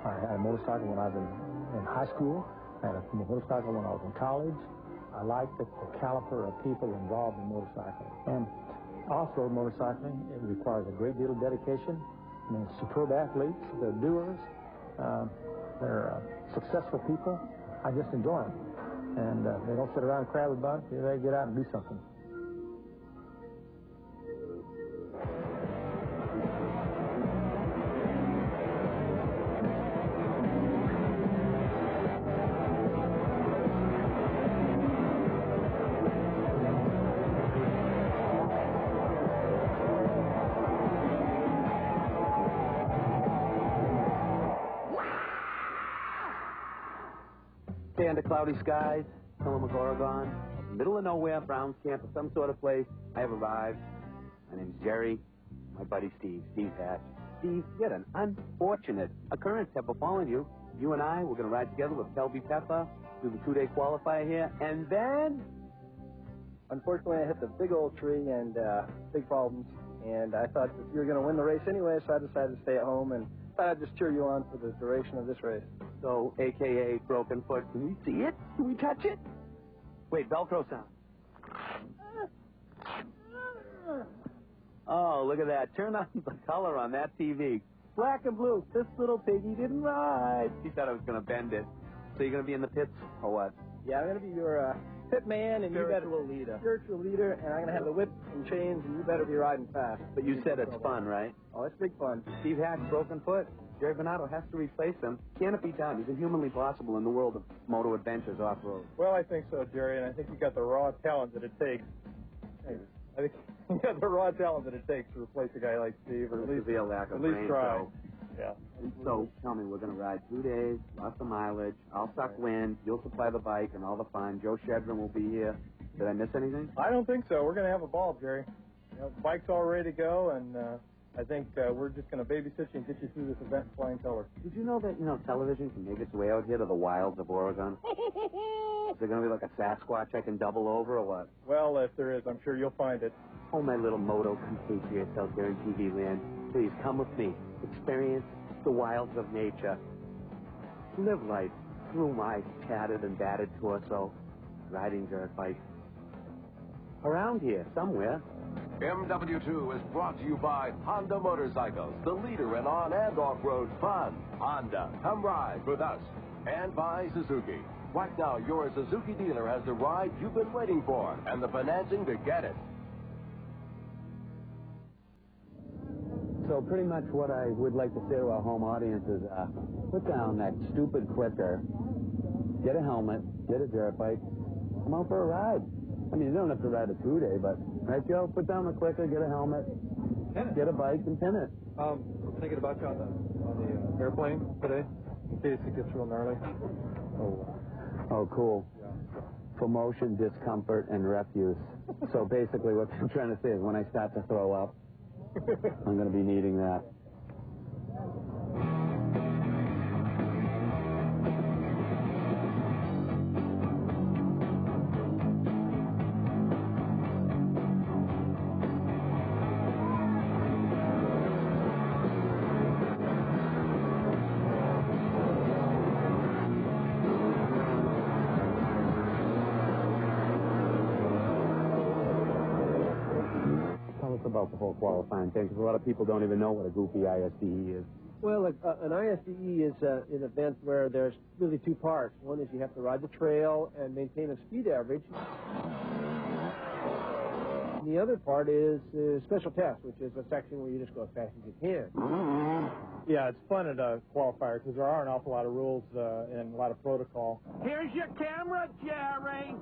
I had a motorcycle when I was in high school. I had a motorcycle when I was in college. I like the caliber of people involved in motorcycling. And off-road motorcycling, it requires a great deal of dedication. I mean, superb athletes, they're doers, they're successful people. I just enjoy them. And they don't sit around and crab about it. They get out and do something. Under cloudy skies, Tillamook, Oregon, middle of nowhere, Brown's Camp, or some sort of place. I have arrived. My name's Jerry. My buddy Steve. Steve's Hatch. Steve, you had an unfortunate occurrence have befallen you. You and I, we're going to ride together with Kelby Pepper, do the 2-day qualifier here, and then... Unfortunately, I hit the big old tree and big problems. And I thought that you were going to win the race anyway, so I decided to stay at home and thought I'd just cheer you on for the duration of this race. So, a.k.a. broken foot. Can we see it? Can we touch it? Wait, Velcro sound. Oh, look at that. Turn on the color on that TV. Black and blue. This little piggy didn't ride. He thought I was going to bend it. So you're going to be in the pits or what? Yeah, I'm going to be your pit man, and spiritual leader, and I'm going to have the whip and chains, and you better be riding fast. But you said it's fun, right? Oh, it's big fun. Steve Hatch, broken foot. Jerry Bernardo has to replace him. Can it be done? Is it humanly possible in the world of moto adventures off-road? Well, I think so, Jerry, and I think you got the raw talent that it takes. I think you got the raw talent that it takes to replace a guy like Steve, or at least be a lack of brain, try. So. Yeah. So, tell me, we're going to ride 2 days, lots of mileage. I'll suck wind. You'll supply the bike and all the fun. Joe Shedron will be here. Did I miss anything? I don't think so. We're going to have a ball, Jerry. You know, the bike's all ready to go, and I think we're just going to babysit you and get you through this event in flying colors. Did you know that, television can make its way out here to the wilds of Oregon? Is there going to be like a Sasquatch I can double over or what? Well, if there is, I'm sure you'll find it. Oh, my little moto compatriots out there in TV land, please come with me. Experience the wilds of nature. Live life through my tattered and battered torso, riding dirt bikes. Around here, somewhere. MW2 is brought to you by Honda Motorcycles, the leader in on- and off-road fun. Honda, come ride with us. And by Suzuki. Right now, your Suzuki dealer has the ride you've been waiting for and the financing to get it. So pretty much what I would like to say to our home audience is put down that stupid clicker, get a helmet, get a dirt bike, come out for a ride. I mean, you don't have to ride a 2-day, but, right, Joe? Put down the clicker, get a helmet, get a bike, and pin it. Thinking about you on the airplane today, in case it gets real gnarly. Oh, cool. Yeah. Promotion, discomfort, and refuse. So basically what I'm trying to say is when I start to throw up, I'm going to be needing that. About the whole qualifying thing, because a lot of people don't even know what a goofy ISDE is. Well, an ISDE is an event where there's really two parts. One is you have to ride the trail and maintain a speed average. And the other part is special test, which is a section where you just go as fast as you can. Yeah, it's fun at a qualifier because there are an awful lot of rules and a lot of protocol. Here's your camera, Jerry.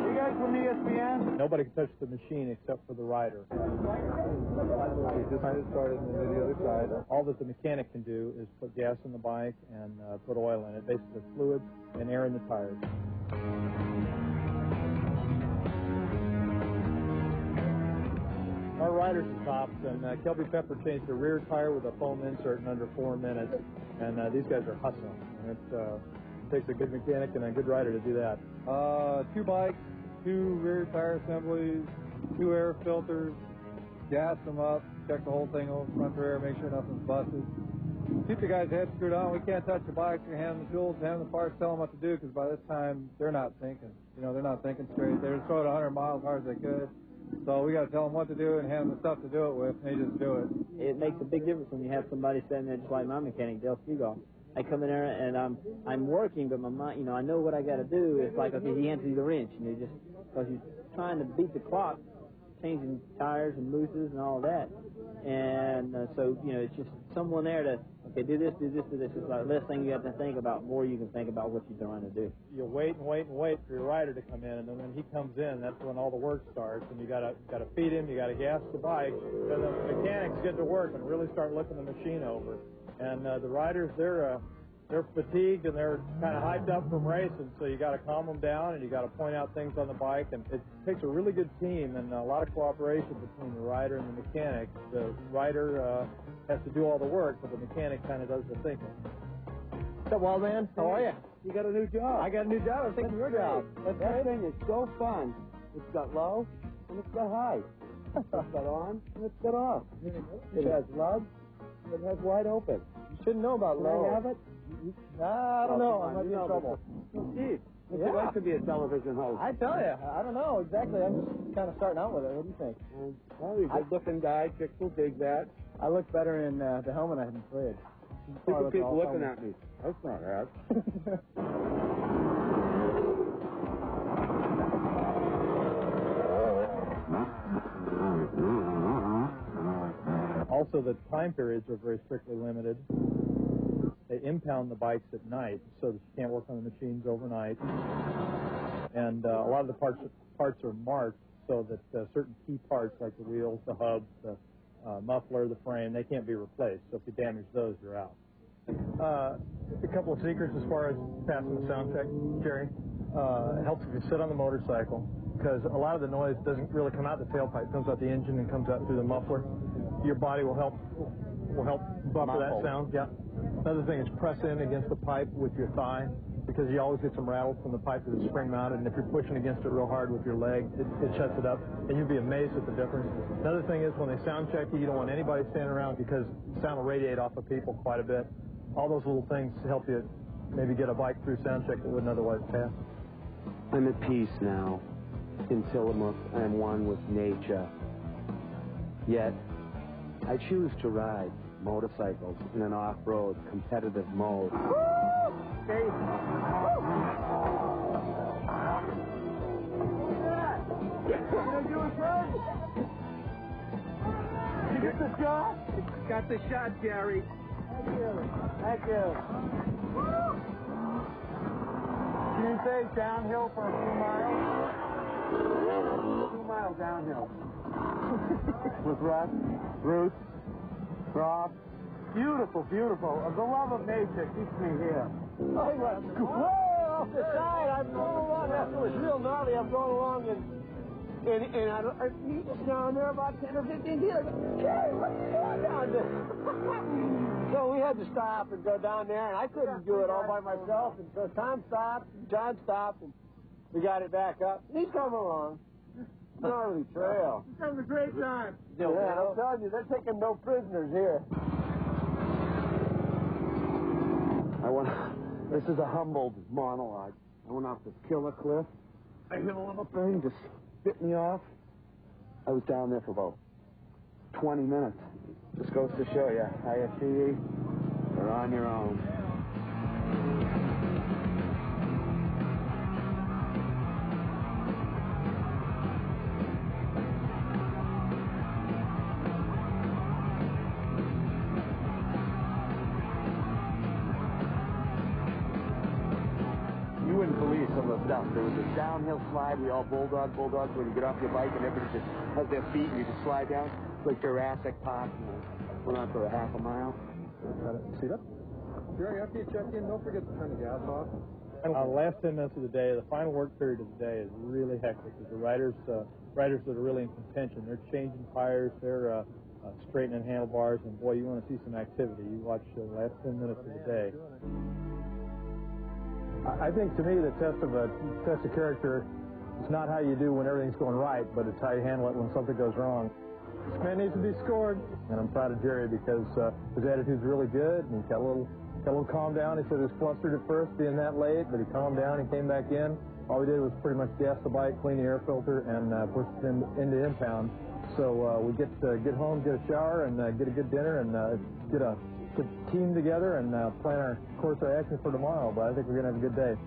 You guys from ESPN? Nobody can touch the machine except for the rider. You just started and then the other side. All that the mechanic can do is put gas in the bike and put oil in it, basically fluids and air in the tires. Our rider's the tops, and Kelby Pepper changed the rear tire with a foam insert in under 4 minutes, and these guys are hustling. And it takes a good mechanic and a good rider to do that. 2 bikes, 2 rear tire assemblies, 2 air filters, gas them up, check the whole thing over front rear, make sure nothing's busted. Keep the guys' heads screwed on. We can't touch the bikes, we hand them the tools, hand them the parts, tell them what to do, because by this time, they're not thinking. You know, they're not thinking straight. They just throw it 100 miles as hard as they could. So we got to tell them what to do and hand them the stuff to do it with, and they just do it. It makes a big difference when you have somebody standing there just like my mechanic, Dale Spiegel. I come in there and I'm working, but my mind, you know, I know what I got to do. It's like, okay, he hands me the wrench, and just because he's trying to beat the clock, changing tires and mousses and all that. And so, you know, it's just someone there to, okay, do this, do this, do this. It's like less thing you have to think about, more you can think about what you're trying to do. You wait and wait and wait for your rider to come in, and then when he comes in, that's when all the work starts. And you got to feed him, you got to gas the bike, and the mechanics get to work and really start looking the machine over. And the riders, they're fatigued and they're kind of hyped up from racing, so you got to calm them down and you got to point out things on the bike. And it takes a really good team and a lot of cooperation between the rider and the mechanic. The rider has to do all the work, but the mechanic kind of does the thinking. What's up, Wildman? How are you? You got a new job. I got a new job. I was thinking your job. That thing is so fun. It's got low and it's got high. It's got on and it's got off. It has lugs. It has wide open. You shouldn't know about low. Can I have it? I don't know. I might be in trouble. Steve, would you like to be a television host? I tell you, I don't know exactly. I'm just kind of starting out with it. What do you think? Well, you're a good-looking guy. Chicks will dig that. I look better in the helmet I had in Fred. Look at people looking at me. That's not bad. Also, the time periods are very strictly limited. They impound the bikes at night so that you can't work on the machines overnight. And a lot of the parts are marked so that certain key parts like the wheels, the hubs, the muffler, the frame, they can't be replaced. So if you damage those, you're out. A couple of secrets as far as passing the sound check, Jerry. It helps if you sit on the motorcycle, because a lot of the noise doesn't really come out the tailpipe. It comes out the engine and comes out through the muffler. Your body will help buffer that sound. Yeah. Another thing is press in against the pipe with your thigh, because you always get some rattle from the pipe that is spring mounted, and if you're pushing against it real hard with your leg, it shuts it up, and you'll be amazed at the difference. Another thing is when they sound check you, you don't want anybody standing around, because sound will radiate off of people quite a bit. All those little things help you maybe get a bike through sound check that wouldn't otherwise pass. I'm at peace now. In Tillamook, I am one with nature. Yet, I choose to ride motorcycles in an off-road competitive mode. Okay. You get the shot? Got the shot, Jerry. Thank you. Thank you. Can you say downhill for a few miles? 2 miles downhill. With rust, roots, rock. Beautiful, beautiful. The love of nature keeps me here. I was way off the side. I'm going along. After it was real gnarly, I'm going along and he's just down there about 10 or 15 feet. I go, Jerry, what's going down there? So we had to stop and go down there, and I couldn't do it all by myself. And so Tom stopped, and John stopped, and we got it back up. He's coming along. Gnarly trail. It's having a great time. Yeah, I'm telling you, they're taking no prisoners here. This is a humbled monologue. I went off this killer cliff. I hit a little thing, just spit me off. I was down there for about 20 minutes. Just goes to show you, ISDE, you're on your own. You wouldn't believe some of the stuff. There was a downhill slide we all bulldogs, when you get off your bike and everybody just has their feet and you just slide down. It's like Jurassic Park. Went on for a half a mile. Got it. Seat up. Jerry, after you check in, don't forget to turn the gas off. Last 10 minutes of the day, the final work period of the day is really hectic. Because the riders that are really in contention, they're changing tires, they're straightening handlebars, and boy, you want to see some activity. You watch the last 10 minutes of the day. I think to me the test of character is not how you do when everything's going right, but it's how you handle it when something goes wrong. This man needs to be scored. And I'm proud of Jerry because his attitude's really good, and he's got a little calm down. He said he was flustered at first being that late, but he calmed down. He came back in. All we did was pretty much gas the bike, clean the air filter, and push it into impound. So we get home, get a shower, and get a good dinner, and get a good team together, and plan our course of action for tomorrow. But I think we're going to have a good day.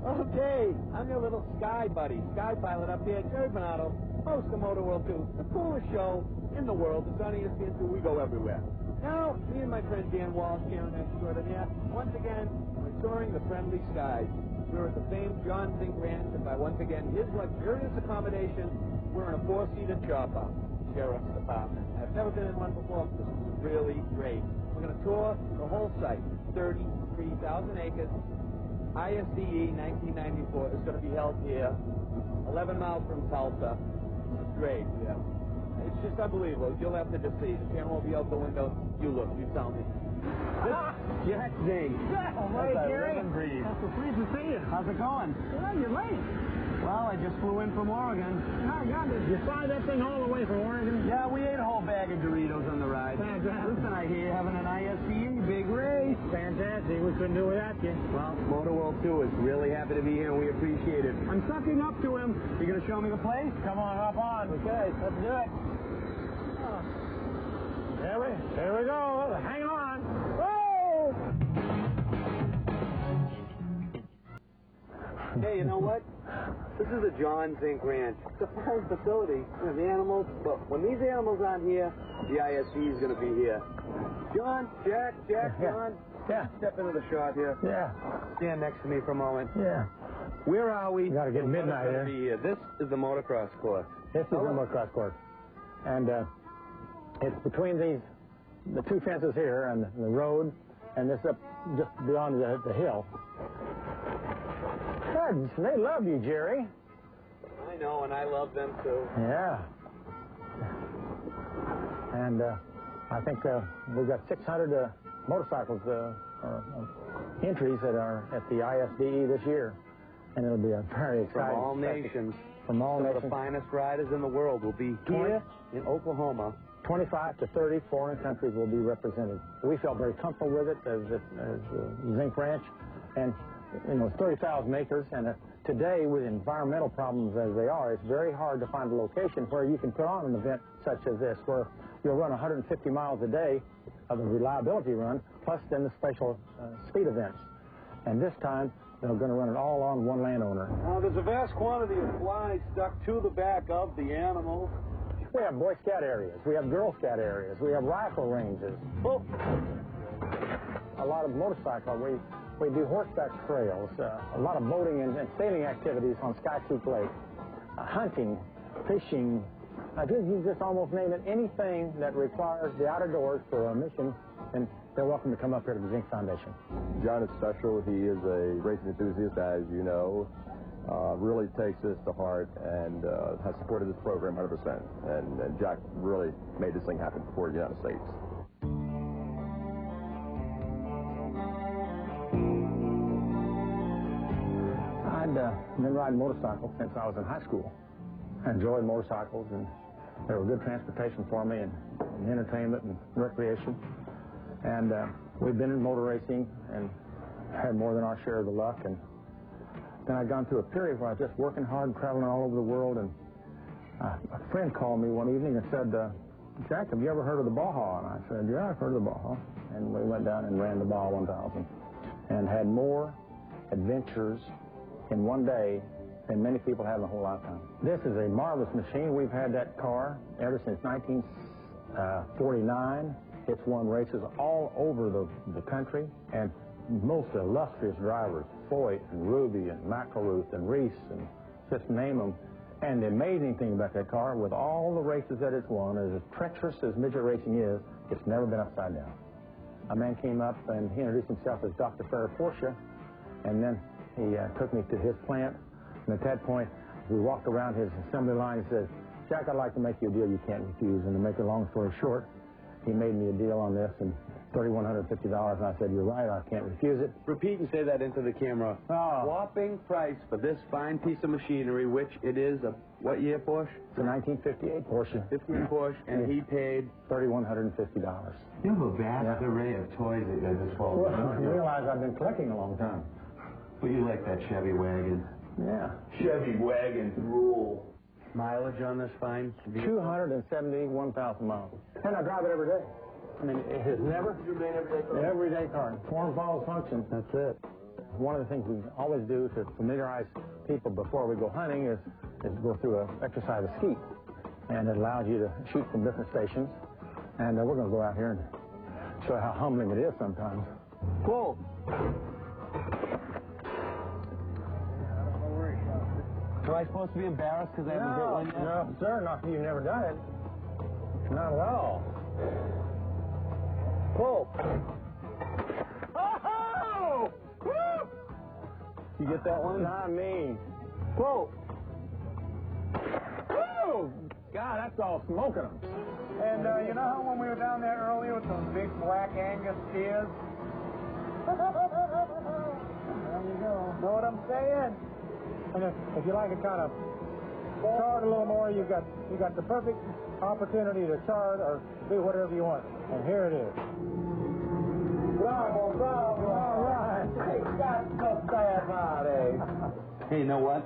Okay, I'm your little sky buddy, sky pilot up here, Jerry Bernardo, host of Motorworld 2, the coolest show in the world. It's on ISDE 2. We go everywhere. Now, me and my friend Dan Walsh, Karen Extraordinaire, once again, we're soaring the friendly skies. We're at the famed John Zink Ranch, and by once again his luxurious accommodation, we're in a 4-seater chopper, sheriff's department. I've never been in one before. This is really great. We're going to tour the whole site, 33,000 acres. ISDE 1994 is going to be held here, 11 miles from Tulsa. It's great, yeah. It's just unbelievable. You'll have to just see. The camera will be out the window. You look, you tell me. Jack Zink. Hey, Gary. That's so pleased to see you. How's it going? Well, you're late. Well, I just flew in from Oregon. Oh, God, did you fly that thing all the way from Oregon? Yeah, we ate a whole bag of Doritos on the ride. Fantastic. Listen, I hear you're having an ISDE big race. Fantastic. We couldn't do without you. Well, Motorworld 2 is really happy to be here, and we appreciate it. I'm sucking up to him. You going to show me the place? Come on, hop on. Okay, let's do it. Here we go. Hang on. Whoa! Hey, you know what? This is the John Zink Ranch. It's a fine facility. You know, the animals, but when these animals aren't here, the ISDE is going to be here. John, Jack, John. Yeah. Step into the shot here. Yeah. Stand next to me for a moment. Yeah. Where are we? We got to get midnight We're gonna here. be here. This is the motocross course. This is the motocross course. And it's between the two fences here and the road, and this up just beyond the hill. God, they love you, Jerry. I know, and I love them too. Yeah. And I think we've got 600 motorcycles entries that are at the ISDE this year, and it'll be a very exciting. From all nations. From all nations. Some of the finest riders in the world will be here in Oklahoma. 25 to 30 foreign countries will be represented. We felt very comfortable with it as Zink Ranch, and you know, it's 30,000 acres, and today with environmental problems as they are, it's very hard to find a location where you can put on an event such as this, where you'll run 150 miles a day of a reliability run, plus then the special speed events. And this time, they're going to run it all on one landowner. Now, there's a vast quantity of flies stuck to the back of the animals. We have Boy Scout areas. We have Girl Scout areas. We have rifle ranges. Oh. A lot of motorcycle. We do horseback trails. A lot of boating and sailing activities on Skypeak Lake. Hunting, fishing. You just almost name it. Anything that requires the outer doors for a mission, and they're welcome to come up here to the Zink Foundation. John is special. He is a racing enthusiast, as you know. Really takes this to heart and has supported this program 100%. And Jack really made this thing happen for the United States. I'd been riding motorcycles since I was in high school. I enjoyed motorcycles, and they were good transportation for me, and entertainment and recreation. And we've been in motor racing and had more than our share of the luck. And then I'd gone through a period where I was just working hard, traveling all over the world, and a friend called me one evening and said, Jack, have you ever heard of the Baja? And I said, yeah, I've heard of the Baja. And we went down and ran the Baja 1000 and had more adventures in one day than many people have in a whole lifetime. This is a marvelous machine. We've had that car ever since 1949. It's won races all over the country, and most illustrious drivers, Foyt and Ruby and McElruth and Reese, and just name them. And the amazing thing about that car, with all the races that it's won, as treacherous as midget racing is, it's never been upside down. A man came up and he introduced himself as Dr. Farrah Porsche, and then he took me to his plant. And at that point, we walked around his assembly line and said, Jack, I'd like to make you a deal you can't refuse. And to make a long story short, he made me a deal on this, and $3,150, and I said, you're right, I can't refuse it. Repeat and say that into the camera. Oh. Whopping price for this fine piece of machinery, which it is a, what year Porsche? It's a 1958 Porsche. 15 Porsche, and he paid $3,150. You have a vast array of toys at your disposal. Well, you realize I've been collecting a long time. But you like that Chevy wagon. Yeah. Chevy wagon rule. Mileage on this fine? 271,000 miles. And I drive it every day. I mean, it has never... Everyday car. Form follows function. That's it. One of the things we always do to familiarize people before we go hunting is go through an exercise of skeet. And it allows you to shoot from different stations. And we're going to go out here and show how humbling it is sometimes. Cool. Am I supposed to be embarrassed because I haven't hit one yet? No, sir, not you've never done it. Not at all. Pull. Oh! Woo! You get that one? Not me. Pull. Woo! God, that's all smoking them. And you know how when we were down there earlier with those big black Angus steers? There you go. Know what I'm saying? And if you like it kind of charred a little more, you got the perfect opportunity to char it or do whatever you want. And here it is. Bravo, bravo. All right. That's so bad, eh? Hey, you know what?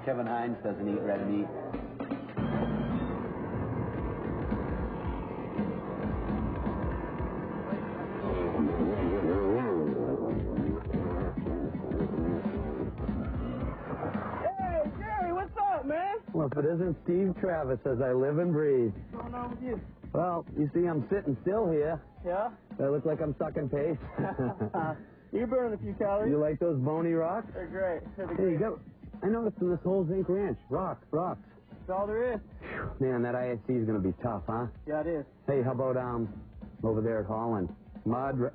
Kevin Hines doesn't eat red meat. Hey, Jerry, what's up, man? Well, if it isn't Steve Travis, as I live and breathe. What's going on with you? Well, you see, I'm sitting still here. Yeah? I look like I'm sucking paste. You're burning a few calories. You like those bony rocks? They're great. They're the Hey, you great. got. I noticed in this whole Zink ranch, rocks. That's all there is. Man, that ISDE is gonna be tough, huh? Yeah, it is. Hey, how about over there at Holland? Mud rot,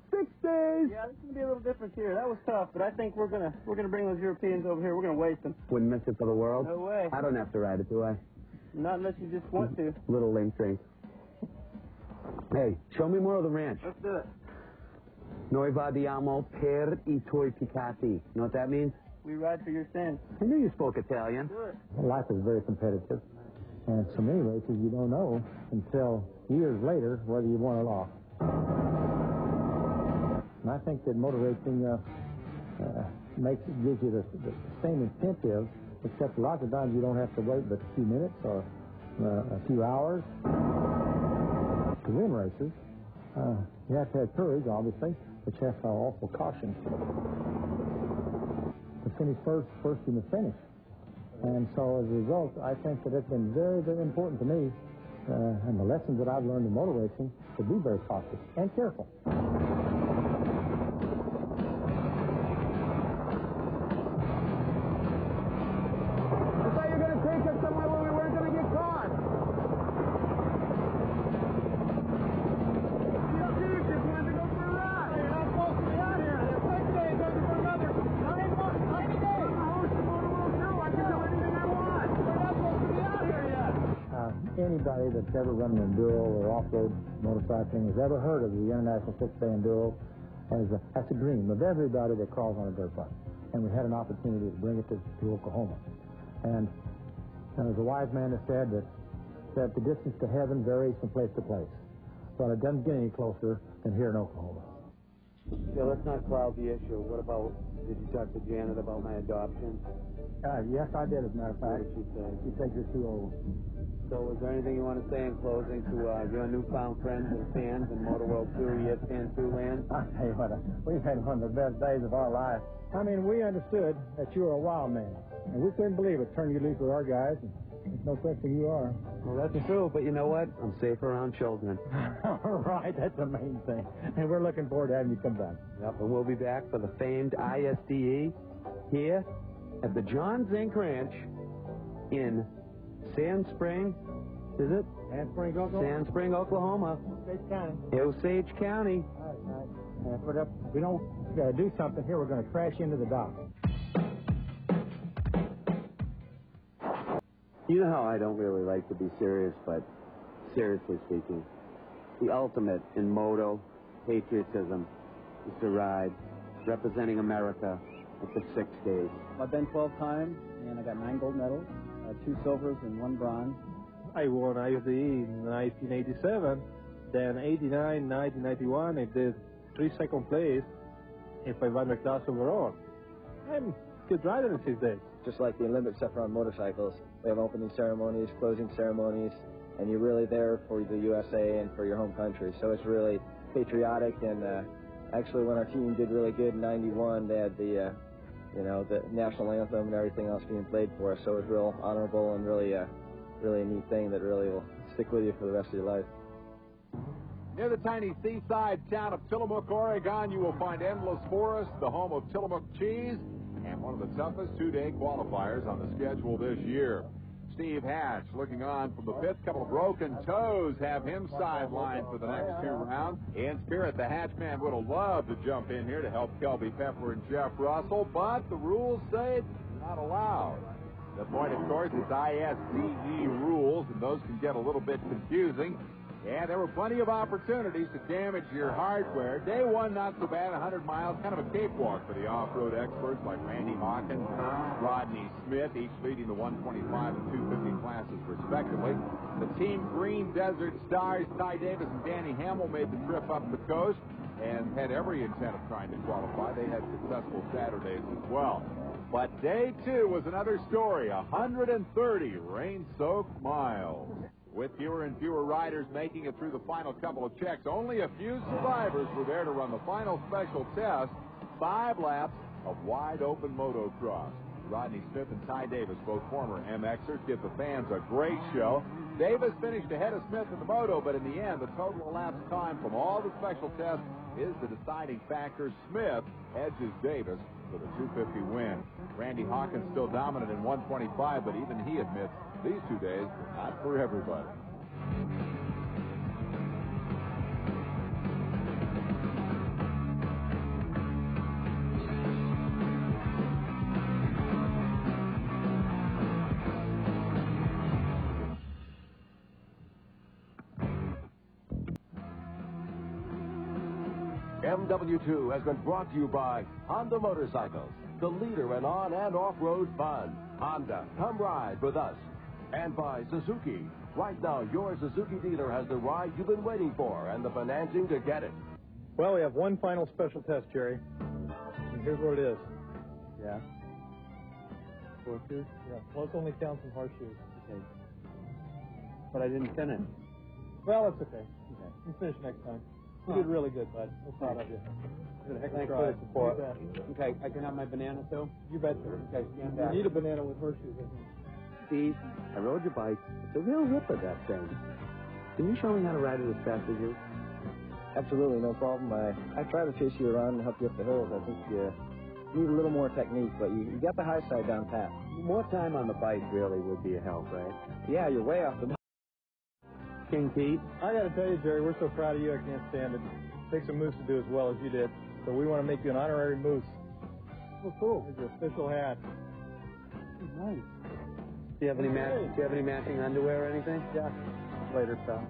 6 days. Yeah, this is gonna be a little different here. That was tough, but I think we're gonna bring those Europeans over here. We're gonna waste them. Wouldn't miss it for the world. No way. I don't have to ride it, do I? Not unless you just want to. Little link drink. Hey, show me more of the ranch. Let's do it. Noi vadiamo per I tuoi peccati. You know what that means? We ride for your sins. I knew you spoke Italian. Do it. Life is very competitive. And so many races you don't know until years later whether you won or lost. And I think that motor racing gives you the same incentive, except lots of times you don't have to wait but a few minutes or a few hours to win races. You have to have courage, obviously, but you have to have awful caution. To finish first you must finish. And so as a result, I think that it's been very, very important to me, and the lessons that I've learned in motor racing, to be very cautious and careful. I thought you were going to take us somewhere where we weren't going to get caught. You don't do this. You wanted to go for a ride. You're not supposed to be out here. They're 6 days under for another 90 days. I host the Motoworld too. I can do anything I want. We're not supposed to be out here yet. Anybody that's ever run an enduro or off-road motorcycling has ever heard of the International 6-Day Enduro that's a dream of everybody that crawls on a dirt bike. And we had an opportunity to bring it to Oklahoma. And there's a wise man that said that the distance to heaven varies from place to place. Well, it doesn't get any closer than here in Oklahoma. Yeah, let's not cloud the issue. What about, did you talk to Janet about my adoption? Yes, I did, as a matter of fact. What did she say? She said you're too old. So is there anything you want to say in closing to your newfound friends and fans in Motoworld 2, ESPN 2 land? I'll tell you what, we've had one of the best days of our life. I mean, we understood that you were a wild man, and we couldn't believe it. Turned you loose with our guys, and there's no question you are. Well, that's true, but you know what? I'm safe around children. All right, that's the main thing. And we're looking forward to having you come back. Yep, and we'll be back for the famed ISDE here at the John Zink Ranch in Sand Spring, is it? Sand Spring, Oklahoma. Sand Spring, Oklahoma. Osage County. Osage County. All right. And if we don't do something here, we're going to crash into the dock. You know how I don't really like to be serious, but seriously speaking, The ultimate in moto patriotism is to ride representing America at the 6th stage. I've been 12 times, and I got 9 gold medals, 2 silvers and 1 bronze. I won ISDE in 1987, then 89, 1991, I did 3 second place in 500 class overall. I'm a good rider in 6 days. Just like the Olympics, except for on motorcycles. We have opening ceremonies, closing ceremonies, and you're really there for the USA and for your home country. So it's really patriotic, and actually when our team did really good in 91, they had the the national anthem and everything else being played for us. So it was real honorable and really a neat thing that really will stick with you for the rest of your life. Near the tiny seaside town of Tillamook, Oregon, you will find endless forest, the home of Tillamook cheese, and one of the toughest 2-day qualifiers on the schedule this year. Steve Hatch looking on from the pits. Couple of broken toes have him sidelined for the next 2 rounds. In spirit, the Hatchman would have loved to jump in here to help Kelby Pepper and Jeff Russell, but the rules say it's not allowed. The point, of course, is ISDE rules, and those can get a little bit confusing. Yeah, there were plenty of opportunities to damage your hardware. Day 1, not so bad, 100 miles, kind of a cakewalk for the off-road experts like Randy Hawkins, Rodney Smith, each leading the 125 and 250 classes respectively. The Team Green Desert Stars, Ty Davis and Danny Hamill, made the trip up the coast and had every intent of trying to qualify. They had successful Saturdays as well. But Day 2 was another story, 130 rain-soaked miles. With fewer and fewer riders making it through the final couple of checks, only a few survivors were there to run the final special test, 5 laps of wide-open motocross. Rodney Smith and Ty Davis, both former MXers, give the fans a great show. Davis finished ahead of Smith in the moto, but in the end, the total elapsed time from all the special tests is the deciding factor. Smith edges Davis for the 250 win. Randy Hawkins still dominant in 125, but even he admits these 2 days were not for everybody. MW2 has been brought to you by Honda Motorcycles, the leader in on- and off-road fun. Honda, come ride with us. And by Suzuki. Right now, your Suzuki dealer has the ride you've been waiting for and the financing to get it. Well, we have one final special test, Jerry. And here's what it is. Yeah. Horseshoes? Yeah. Well, it's only counts in horseshoes. Okay. But I didn't finish. Well, that's okay. You finish next time. You did really good, bud. We're proud of you. You did a heck of a try. Support. Okay, I can have my banana too? You bet, sir. Okay, stand back. You need a banana with horseshoes, I think. Steve, I rode your bike. It's a real ripper, that thing. Can you show me how to ride it as fast as you? Absolutely, no problem. I try to chase you around and help you up the hills. I think you need a little more technique, but you got the high side down pat. More time on the bike really would be a help, right? Yeah, you're way off the King Pete? I got to tell you, Jerry, we're so proud of you, I can't stand it. It takes a moose to do as well as you did. So we want to make you an honorary moose. Oh, cool. Here's your official hat. Nice. Do you have any matching underwear or anything? Yeah. Later, pal.